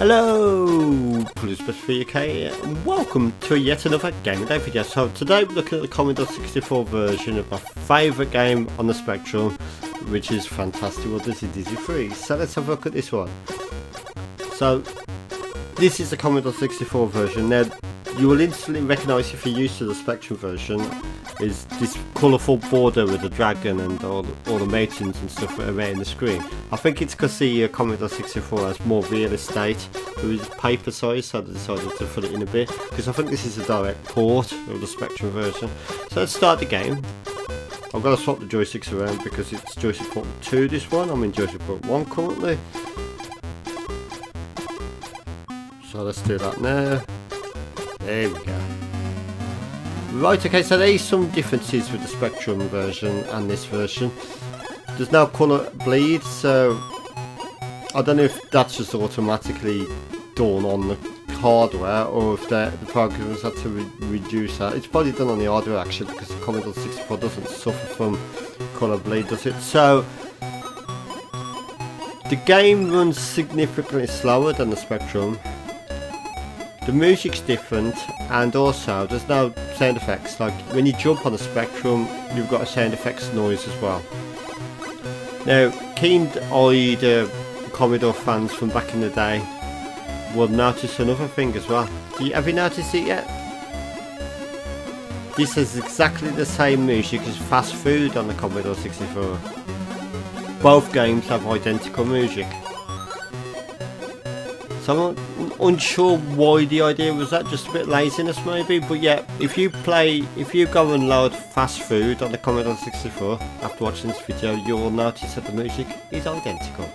Hello, Police3UK, and welcome to yet another Game of Day video. So today we're looking at the Commodore 64 version of my favourite game on the Spectrum, which is Fantastic Odyssey Dizzy 3. So let's have a look at this one. So this is the Commodore 64 version. Now you will instantly recognise, if you're used to the Spectrum version, is this colourful border with the dragon and all the mountains and stuff around the screen. I think it's because the Commodore 64 has more real estate with paper size, so they decided to fill it in a bit, because I think this is a direct port of the Spectrum version. So let's start the game. I've got to swap the joysticks around because it's joystick port 2 this one. I'm in joystick port 1 currently. So let's do that now. There we go. Right, okay, so there is some differences with the Spectrum version and this version. There's no colour bleed, so I don't know if that's just automatically done on the hardware or if the programmers had to reduce that. It's probably done on the hardware actually, because the Commodore 64 doesn't suffer from colour bleed, does it? So the game runs significantly slower than the Spectrum. The music's different, and also there's no sound effects. Like when you jump on the Spectrum, you've got a sound effects noise as well. Now, keen-eyed Commodore fans from back in the day will notice another thing as well. Have you noticed it yet? This is exactly the same music as Fast Food on the Commodore 64. Both games have identical music. So I'm unsure why the idea was that, just a bit laziness maybe, but yeah, if you go and load Fast Food on the Commodore 64 after watching this video, you'll notice that the music is identical.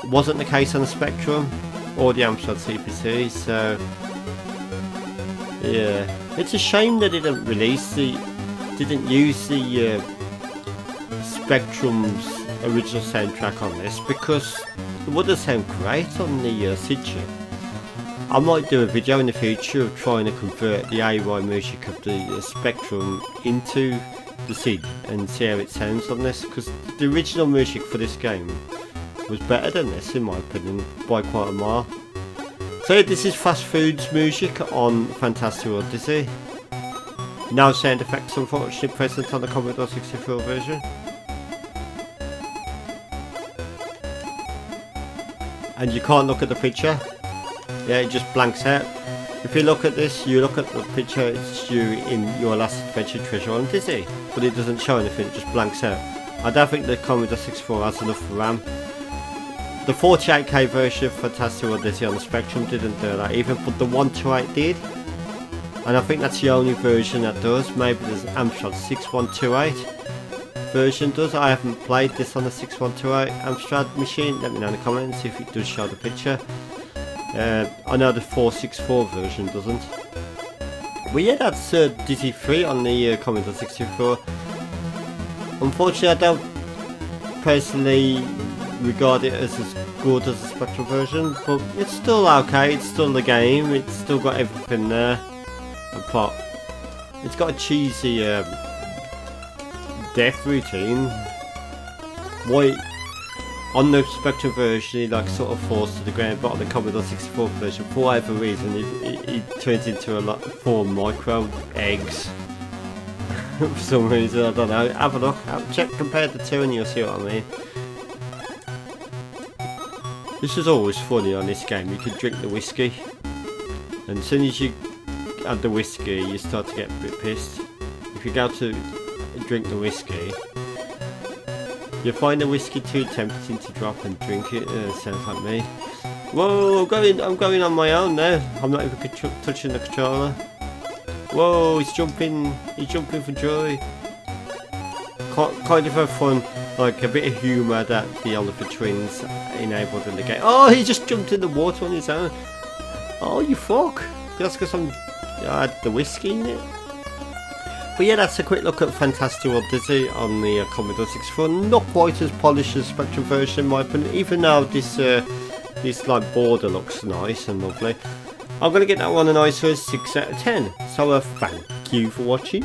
It wasn't the case on the Spectrum or the Amstrad CPC, so yeah, it's a shame they didn't use the Spectrum's original soundtrack on this, because it would have sounded great on the SID chip. I might do a video in the future of trying to convert the AY music of the Spectrum into the SID and see how it sounds on this, because the original music for this game was better than this in my opinion by quite a mile. So yeah, this is Fast Food's music on Fantastic Odyssey. No sound effects unfortunately present on the Commodore 64 version. And you can't look at the picture. Yeah, it just blanks out. If you look at this, you look at the picture, it's you in your last adventure Treasure Island Dizzy, but it doesn't show anything, it just blanks out. I don't think the Commodore 64 has enough RAM. The 48K version of Fantastic Odyssey on the Spectrum didn't do that either, but the 128 did. And I think that's the only version that does. Maybe there's Amstrad 6128 version does. I haven't played this on the 6128 Amstrad machine. Let me know in the comments if it does show the picture. I know the 464 version doesn't. But yeah, that's Dizzy 3 on the Commodore 64. Unfortunately, I don't personally regard it as good as the Spectrum version, but it's still okay. It's still the game. It's still got everything there. Apart, it's got a cheesy death routine. Why on the Spectrum version he like sort of falls to the ground, but on the Commodore 64 version for whatever reason he turns into a lot 4 micro eggs for some reason. I don't know. Have a look, check, compare the two and you'll see what I mean. This is always funny on this game. You can drink the whiskey, and as soon as you add the whiskey you start to get a bit pissed. If you go to drink the whiskey, you find the whiskey too tempting to drop and drink it. Sounds like me. Whoa, I'm going on my own now. I'm not even touching the controller. Whoa, he's jumping for joy. Kind of a fun, like a bit of humour that the Oliver twins enabled in the game. Oh, he just jumped in the water on his own. Oh, you fuck. That's because I had the whiskey in it. But yeah, that's a quick look at Fantastic Odyssey on the Commodore 64. Not quite as polished as Spectrum version in my opinion, even though this like border looks nice and lovely. I'm going to get that one an ISO 6 out of 10. So thank you for watching.